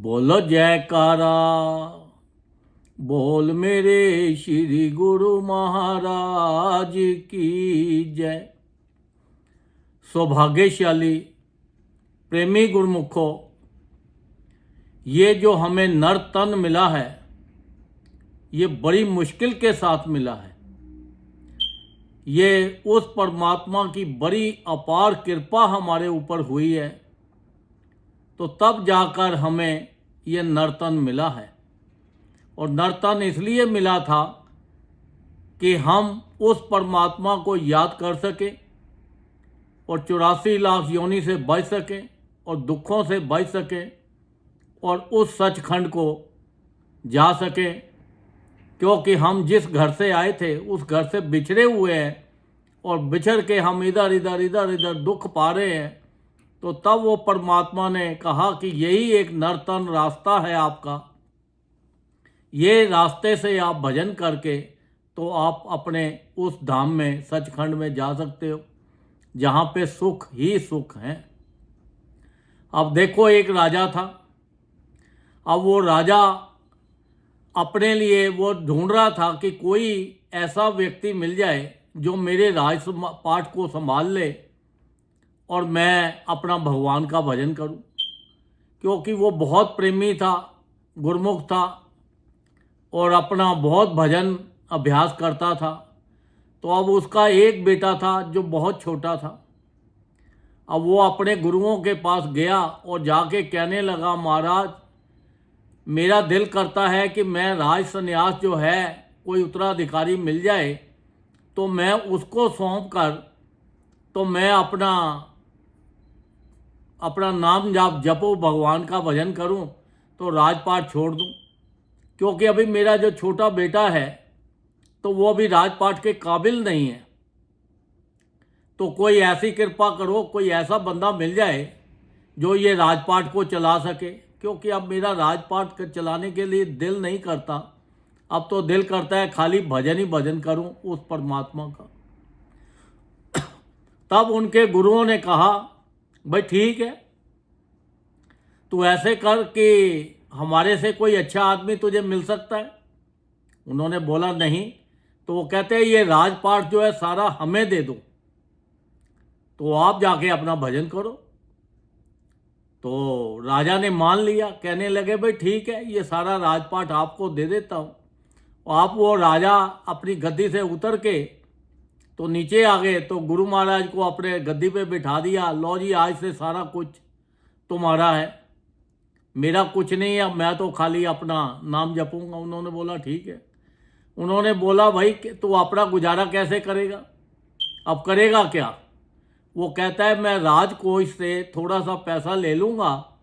बोलो जयकारा, बोल मेरे श्री गुरु महाराज की जय। सौभाग्यशाली प्रेमी गुरुमुखो, ये जो हमें नर तन मिला है, ये बड़ी मुश्किल के साथ मिला है। ये उस परमात्मा की बड़ी अपार कृपा हमारे ऊपर हुई है, तो तब जाकर हमें ये नर्तन मिला है। और नर्तन इसलिए मिला था कि हम उस परमात्मा को याद कर सकें और 84 लाख योनि से बच सकें और दुखों से बच सकें और उस सचखंड को जा सकें। क्योंकि हम जिस घर से आए थे उस घर से बिछड़े हुए हैं और बिछड़ के हम इधर इधर दुख पा रहे हैं। तो तब वो परमात्मा ने कहा कि यही एक नर्तन रास्ता है आपका, ये रास्ते से आप भजन करके तो आप अपने उस धाम में सचखंड में जा सकते हो जहाँ पे सुख ही सुख हैं। अब देखो, एक राजा था। अब वो राजा अपने लिए वो ढूंढ रहा था कि कोई ऐसा व्यक्ति मिल जाए जो मेरे राजपाट को संभाल ले और मैं अपना भगवान का भजन करूं। क्योंकि वो बहुत प्रेमी था, गुरमुख था और अपना बहुत भजन अभ्यास करता था। तो अब उसका एक बेटा था जो बहुत छोटा था। अब वो अपने गुरुओं के पास गया और जाके कहने लगा, महाराज मेरा दिल करता है कि मैं राज संन्यास जो है कोई उत्तराधिकारी मिल जाए तो मैं उसको सौंप कर तो मैं अपना नाम जपो, भगवान का भजन करूं, तो राजपाट छोड़ दूं। क्योंकि अभी मेरा जो छोटा बेटा है तो वो अभी राजपाट के काबिल नहीं है। तो कोई ऐसी कृपा करो, कोई ऐसा बंदा मिल जाए जो ये राजपाट को चला सके। क्योंकि अब मेरा राजपाट चलाने के लिए दिल नहीं करता, अब तो दिल करता है खाली भजन ही भजन करूं उस परमात्मा का। तब उनके गुरुओं ने कहा, भाई ठीक है, तू ऐसे कर कि हमारे से कोई अच्छा आदमी तुझे मिल सकता है। उन्होंने बोला नहीं। तो वो कहते हैं ये राजपाट जो है सारा हमें दे दो, तो आप जाके अपना भजन करो। तो राजा ने मान लिया, कहने लगे भाई ठीक है, ये सारा राजपाट आपको दे देता हूँ। आप वो राजा अपनी गद्दी से उतर के तो नीचे आ गए, तो गुरु महाराज को अपने गद्दी पे बिठा दिया। लो जी, आज से सारा कुछ तुम्हारा है, मेरा कुछ नहीं है, मैं तो खाली अपना नाम जपूंगा। उन्होंने बोला ठीक है। उन्होंने बोला भाई तू अपना गुजारा कैसे करेगा, अब करेगा क्या? वो कहता है मैं राजकोष से थोड़ा सा पैसा ले लूँगा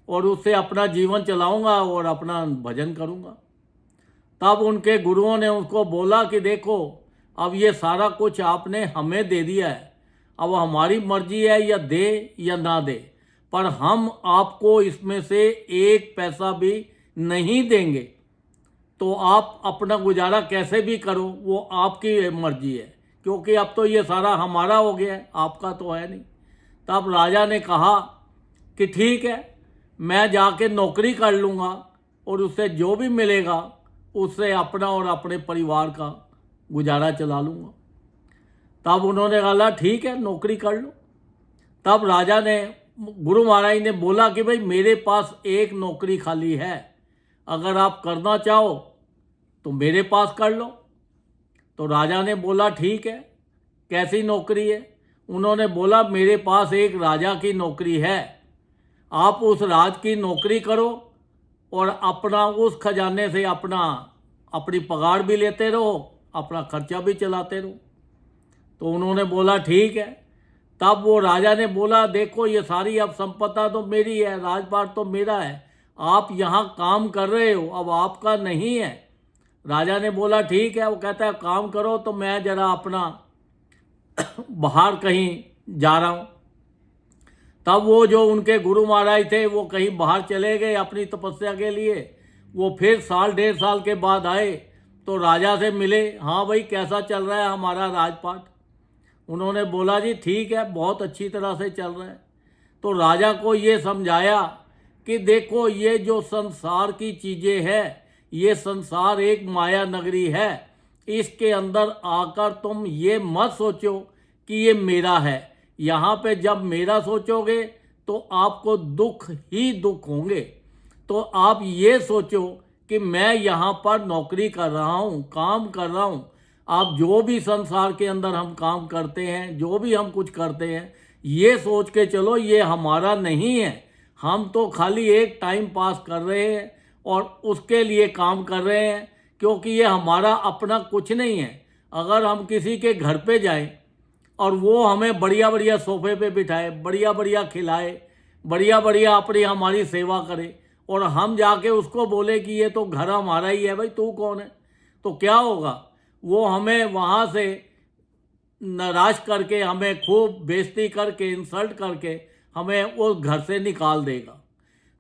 और उससे अपना जीवन चलाऊँगा और अपना भजन करूँगा। तब उनके गुरुओं ने उसको बोला कि देखो, अब ये सारा कुछ आपने हमें दे दिया है, अब हमारी मर्जी है या दे या ना दे, पर हम आपको इसमें से एक पैसा भी नहीं देंगे। तो आप अपना गुजारा कैसे भी करो, वो आपकी मर्जी है। क्योंकि अब तो ये सारा हमारा हो गया है, आपका तो है नहीं। तब राजा ने कहा कि ठीक है, मैं जाके नौकरी कर लूँगा और उससे जो भी मिलेगा उससे अपना और अपने परिवार का गुजारा चला लूँगा। तब उन्होंने कहा ठीक है, नौकरी कर लो। तब राजा ने, गुरु महाराज ने बोला कि भाई मेरे पास एक नौकरी खाली है, अगर आप करना चाहो तो मेरे पास कर लो। तो राजा ने बोला ठीक है, कैसी नौकरी है? उन्होंने बोला मेरे पास एक राजा की नौकरी है, आप उस राज की नौकरी करो और अपना उस खजाने से अपनी पगार भी लेते रहो, अपना खर्चा भी चलाते रहो। तो उन्होंने बोला ठीक है। तब वो राजा ने बोला देखो, ये सारी अब संपत्ति तो मेरी है, राजपाट तो मेरा है, आप यहाँ काम कर रहे हो, अब आपका नहीं है। राजा ने बोला ठीक है। वो कहता है काम करो, तो मैं जरा अपना बाहर कहीं जा रहा हूँ। तब वो जो उनके गुरु महाराज थे वो कहीं बाहर चले गए अपनी तपस्या के लिए। वो फिर साल डेढ़ साल के बाद आए तो राजा से मिले, हाँ भाई कैसा चल रहा है हमारा राजपाट? उन्होंने बोला जी ठीक है, बहुत अच्छी तरह से चल रहा है। तो राजा को ये समझाया कि देखो ये जो संसार की चीज़ें हैं, ये संसार एक माया नगरी है, इसके अंदर आकर तुम ये मत सोचो कि ये मेरा है। यहाँ पे जब मेरा सोचोगे तो आपको दुख ही दुख होंगे। तो आप ये सोचो कि मैं यहाँ पर नौकरी कर रहा हूँ, काम कर रहा हूँ। आप जो भी संसार के अंदर हम काम करते हैं, जो भी हम कुछ करते हैं, ये सोच के चलो ये हमारा नहीं है। हम तो खाली एक टाइम पास कर रहे हैं और उसके लिए काम कर रहे हैं, क्योंकि ये हमारा अपना कुछ नहीं है। अगर हम किसी के घर पे जाएं और वो हमें बढ़िया बढ़िया सोफे पे बिठाए, बढ़िया बढ़िया खिलाए, बढ़िया बढ़िया अपनी हमारी सेवा करे, और हम जाके उसको बोले कि ये तो घर हमारा ही है, भाई तू कौन है, तो क्या होगा? वो हमें वहाँ से नाराज करके, हमें खूब बेइज्जती करके, इंसल्ट करके हमें उस घर से निकाल देगा।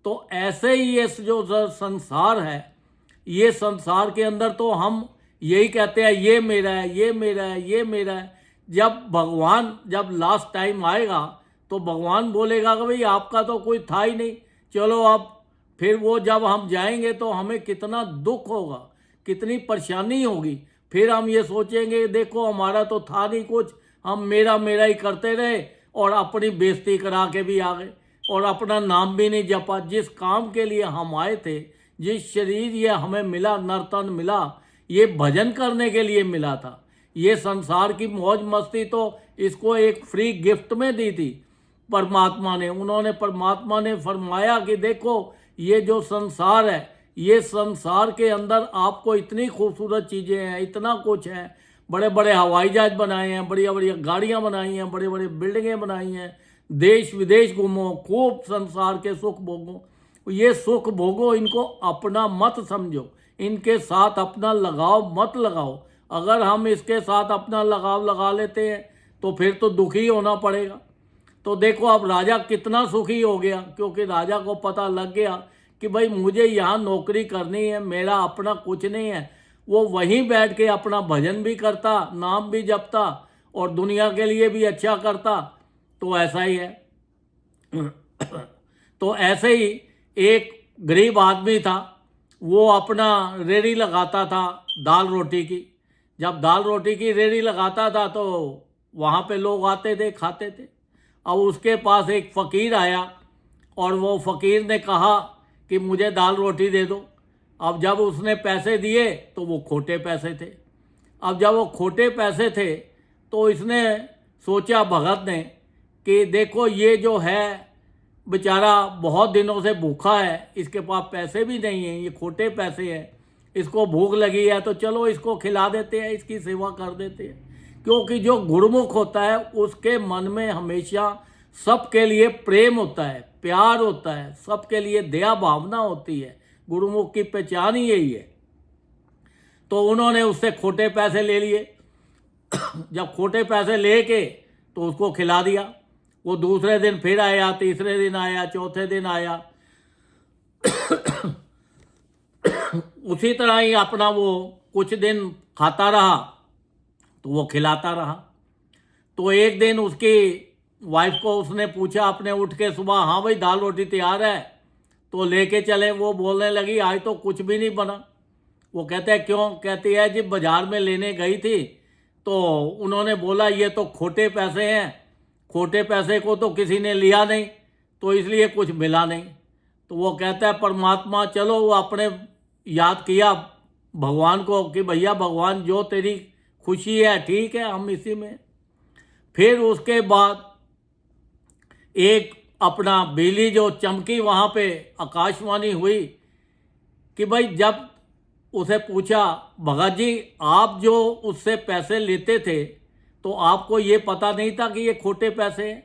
तो ऐसे ही ये जो संसार है, ये संसार के अंदर तो हम यही कहते हैं ये मेरा है, ये मेरा है, ये मेरा है। जब लास्ट टाइम आएगा तो भगवान बोलेगा कि भाई आपका तो कोई था ही नहीं, चलो अब। फिर वो जब हम जाएंगे तो हमें कितना दुख होगा, कितनी परेशानी होगी। फिर हम ये सोचेंगे देखो हमारा तो था नहीं कुछ, हम मेरा मेरा ही करते रहे और अपनी बेइज्जती करा के भी आ गए और अपना नाम भी नहीं जपा। जिस काम के लिए हम आए थे, जिस शरीर ये हमें मिला, नर्तन मिला, ये भजन करने के लिए मिला था। ये संसार की मौज मस्ती तो इसको एक फ्री गिफ्ट में दी थी परमात्मा ने। परमात्मा ने फरमाया कि देखो ये जो संसार है, ये संसार के अंदर आपको इतनी खूबसूरत चीज़ें हैं, इतना कुछ है, बड़े बड़े हवाई जहाज बनाए हैं, बढ़िया बढ़िया गाड़ियाँ बनाई हैं, बड़े बड़े बिल्डिंगें बनाई हैं, देश विदेश घूमो, खूब संसार के सुख भोगो। ये सुख भोगो, इनको अपना मत समझो, इनके साथ अपना लगाव मत लगाओ। अगर हम इसके साथ अपना लगाव लगा लेते हैं तो फिर तो दुखी होना पड़ेगा। तो देखो अब राजा कितना सुखी हो गया, क्योंकि राजा को पता लग गया कि भाई मुझे यहाँ नौकरी करनी है, मेरा अपना कुछ नहीं है। वो वहीं बैठ के अपना भजन भी करता, नाम भी जपता और दुनिया के लिए भी अच्छा करता। तो ऐसा ही है। तो ऐसे ही एक गरीब आदमी था, वो अपना रेहड़ी लगाता था दाल रोटी की। जब दाल रोटी की रेहड़ी लगाता था तो वहाँ पे लोग आते थे, खाते थे। अब उसके पास एक फ़कीर आया और वो फ़कीर ने कहा कि मुझे दाल रोटी दे दो। अब जब उसने पैसे दिए तो वो खोटे पैसे थे। अब जब वो खोटे पैसे थे तो इसने सोचा भगत ने कि देखो ये जो है बेचारा बहुत दिनों से भूखा है, इसके पास पैसे भी नहीं हैं, ये खोटे पैसे हैं, इसको भूख लगी है तो चलो इसको खिला देते हैं, इसकी सेवा कर देते हैं। क्योंकि जो गुरुमुख होता है उसके मन में हमेशा सबके लिए प्रेम होता है, प्यार होता है, सबके लिए दया भावना होती है। गुरुमुख की पहचान ही यही है। तो उन्होंने उससे खोटे पैसे ले लिए। जब खोटे पैसे लेके तो उसको खिला दिया। वो दूसरे दिन फिर आया, तीसरे दिन आया, चौथे दिन आया। उसी तरह ही अपना वो कुछ दिन खाता रहा तो वो खिलाता रहा। तो एक दिन उसकी वाइफ को उसने पूछा अपने उठ के सुबह, हाँ भाई दाल रोटी तैयार है तो लेके चले। वो बोलने लगी आज तो कुछ भी नहीं बना। वो कहते हैं क्यों? कहती है जी बाजार में लेने गई थी तो उन्होंने बोला ये तो खोटे पैसे हैं, खोटे पैसे को तो किसी ने लिया नहीं तो इसलिए कुछ मिला नहीं। तो वो कहता है परमात्मा, चलो वो अपने याद किया भगवान को कि भैया भगवान जो तेरी खुशी है ठीक है, हम इसी में। फिर उसके बाद एक अपना बिजली जो चमकी, वहाँ पे आकाशवाणी हुई कि भाई जब उसे पूछा भगत जी आप जो उससे पैसे लेते थे तो आपको ये पता नहीं था कि ये खोटे पैसे हैं,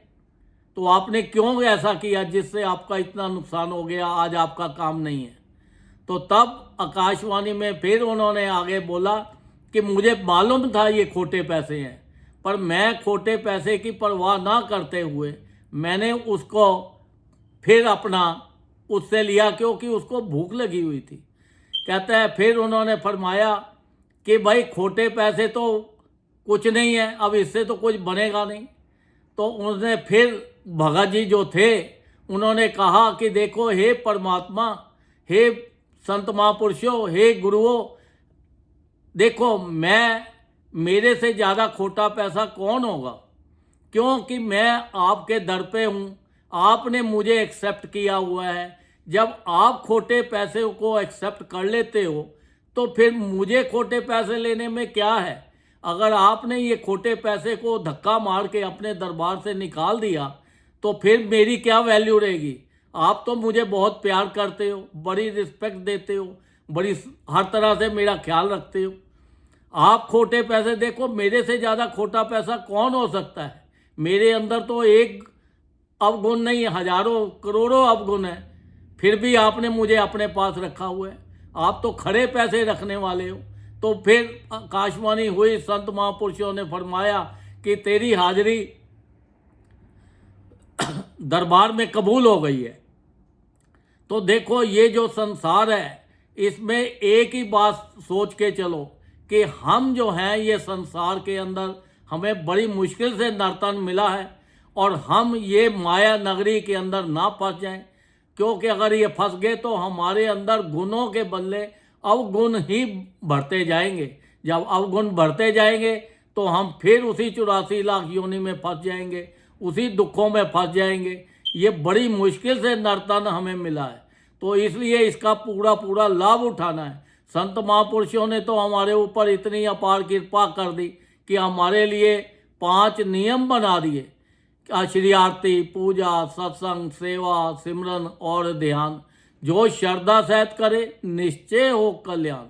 तो आपने क्यों ऐसा किया जिससे आपका इतना नुकसान हो गया, आज आपका काम नहीं है। तो तब आकाशवाणी में फिर उन्होंने आगे बोला कि मुझे मालूम था ये खोटे पैसे हैं, पर मैं खोटे पैसे की परवाह ना करते हुए मैंने उसको फिर अपना उससे लिया क्योंकि उसको भूख लगी हुई थी। कहता है फिर उन्होंने फरमाया कि भाई खोटे पैसे तो कुछ नहीं है, अब इससे तो कुछ बनेगा नहीं। तो उसने फिर भगत जी जो थे उन्होंने कहा कि देखो हे परमात्मा, हे संत महापुरुषों, हे गुरुओं, देखो मेरे से ज़्यादा खोटा पैसा कौन होगा, क्योंकि मैं आपके दर पे हूँ, आपने मुझे एक्सेप्ट किया हुआ है। जब आप खोटे पैसे को एक्सेप्ट कर लेते हो तो फिर मुझे खोटे पैसे लेने में क्या है। अगर आपने ये खोटे पैसे को धक्का मार के अपने दरबार से निकाल दिया तो फिर मेरी क्या वैल्यू रहेगी। आप तो मुझे बहुत प्यार करते हो, बड़ी रिस्पेक्ट देते हो, बड़ी हर तरह से मेरा ख्याल रखते हो। आप खोटे पैसे, देखो मेरे से ज़्यादा खोटा पैसा कौन हो सकता है। मेरे अंदर तो एक अवगुण नहीं, हजारों करोड़ों अवगुण है, फिर भी आपने मुझे अपने पास रखा हुआ है। आप तो खड़े पैसे रखने वाले हो। तो फिर आकाशवाणी हुई, संत महापुरुषों ने फरमाया कि तेरी हाजिरी दरबार में कबूल हो गई है। तो देखो ये जो संसार है, इसमें एक ही बात सोच के चलो कि हम जो हैं ये संसार के अंदर हमें बड़ी मुश्किल से नर्तन मिला है, और हम ये माया नगरी के अंदर ना फंस जाएं, क्योंकि अगर ये फंस गए तो हमारे अंदर गुणों के बदले अवगुण ही बढ़ते जाएंगे। जब अवगुण बढ़ते जाएंगे तो हम फिर उसी 84 लाख योनि में फंस जाएंगे, उसी दुखों में फंस जाएंगे। ये बड़ी मुश्किल से नर्तन हमें मिला है, तो इसलिए इसका पूरा पूरा लाभ उठाना है। संत महापुरुषों ने तो हमारे ऊपर इतनी अपार कृपा कर दी कि हमारे लिए 5 नियम बना दिए, श्री आरती, पूजा, सत्संग, सेवा, सिमरन और ध्यान। जो श्रद्धा सहित करे निश्चय हो कल्याण।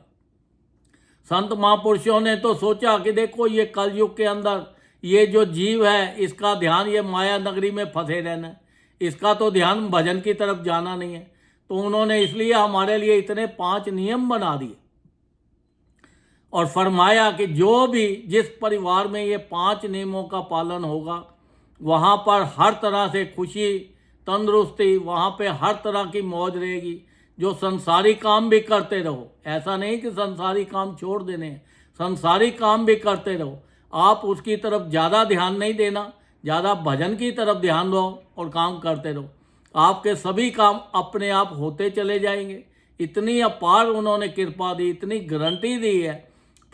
संत महापुरुषों ने तो सोचा कि देखो ये कलयुग के अंदर ये जो जीव है, इसका ध्यान ये माया नगरी में फंसे रहना है, इसका तो ध्यान भजन की तरफ जाना नहीं है। तो उन्होंने इसलिए हमारे लिए इतने 5 नियम बना दिए और फरमाया कि जो भी जिस परिवार में ये 5 नियमों का पालन होगा, वहाँ पर हर तरह से खुशी, तंदुरुस्ती, वहाँ पे हर तरह की मौज रहेगी। जो संसारी काम भी करते रहो, ऐसा नहीं कि संसारी काम छोड़ देने हैं, संसारी काम भी करते रहो। आप उसकी तरफ ज़्यादा ध्यान नहीं देना, ज़्यादा भजन की तरफ ध्यान दो और काम करते रहो। आपके सभी काम अपने आप होते चले जाएंगे। इतनी अपार उन्होंने कृपा दी, इतनी गारंटी दी है।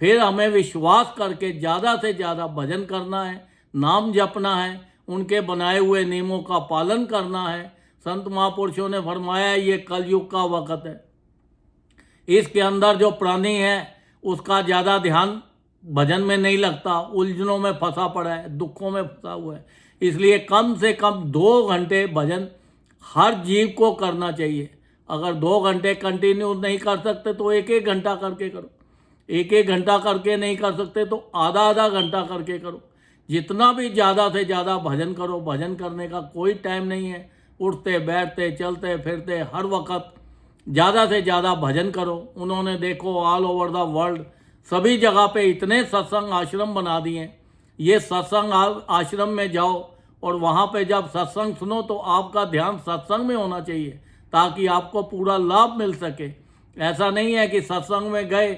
फिर हमें विश्वास करके ज़्यादा से ज़्यादा भजन करना है, नाम जपना है, उनके बनाए हुए नियमों का पालन करना है। संत महापुरुषों ने फरमाया ये कलयुग का वक़्त है, इसके अंदर जो प्राणी है उसका ज़्यादा ध्यान भजन में नहीं लगता, उलझनों में फंसा पड़ा है, दुखों में फंसा हुआ है। इसलिए कम से कम 2 घंटे भजन हर जीव को करना चाहिए। अगर 2 घंटे कंटिन्यू नहीं कर सकते तो 1-1 घंटा करके करो, 1-1 घंटा करके नहीं कर सकते तो आधा घंटा करके करो। जितना भी ज़्यादा से ज़्यादा भजन करो। भजन करने का कोई टाइम नहीं है, उठते बैठते चलते फिरते हर वक्त ज़्यादा से ज़्यादा भजन करो। उन्होंने देखो ऑल ओवर द वर्ल्ड सभी जगह पे इतने सत्संग आश्रम बना दिए हैं। ये सत्संग आश्रम में जाओ और वहाँ पे जब सत्संग सुनो तो आपका ध्यान सत्संग में होना चाहिए ताकि आपको पूरा लाभ मिल सके। ऐसा नहीं है कि सत्संग में गए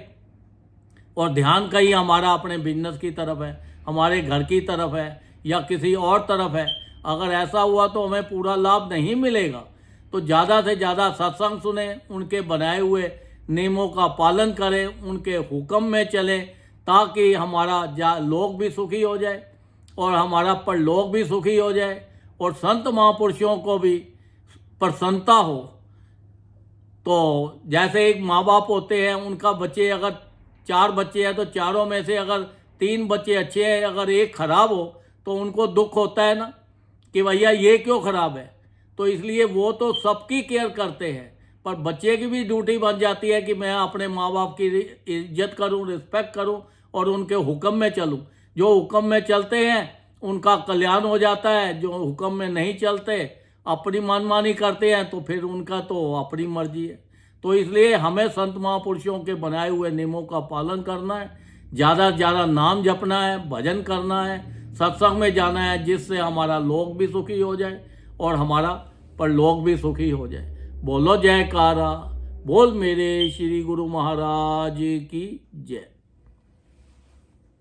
और ध्यान कहीं हमारा अपने बिजनेस की तरफ है, हमारे घर की तरफ है या किसी और तरफ है। अगर ऐसा हुआ तो हमें पूरा लाभ नहीं मिलेगा। तो ज़्यादा से ज़्यादा सत्संग सुने, उनके बनाए हुए नियमों का पालन करें, उनके हुक्म में चलें, ताकि हमारा लोक भी सुखी हो जाए और हमारा परलोक भी सुखी हो जाए और संत महापुरुषों को भी प्रसन्नता हो। तो जैसे एक माँ बाप होते हैं, उनका बच्चे अगर 4 बच्चे हैं तो चारों में से अगर 3 बच्चे अच्छे हैं, अगर एक खराब हो तो उनको दुख होता है ना कि भैया ये क्यों खराब है। तो इसलिए वो तो सबकी केयर करते हैं, पर बच्चे की भी ड्यूटी बन जाती है कि मैं अपने माँ बाप की इज्जत करूं, रिस्पेक्ट करूं और उनके हुक्म में चलूं। जो हुक्म में चलते हैं उनका कल्याण हो जाता है, जो हुक्म में नहीं चलते, अपनी मनमानी करते हैं, तो फिर उनका तो अपनी मर्जी है। तो इसलिए हमें संत महापुरुषों के बनाए हुए नियमों का पालन करना है, ज़्यादा से ज़्यादा नाम जपना है, भजन करना है, सत्संग में जाना है, जिससे हमारा लोक भी सुखी हो जाए और हमारा परलोक भी सुखी हो जाए। बोलो जयकारा, बोल मेरे श्री गुरु महाराज की जय।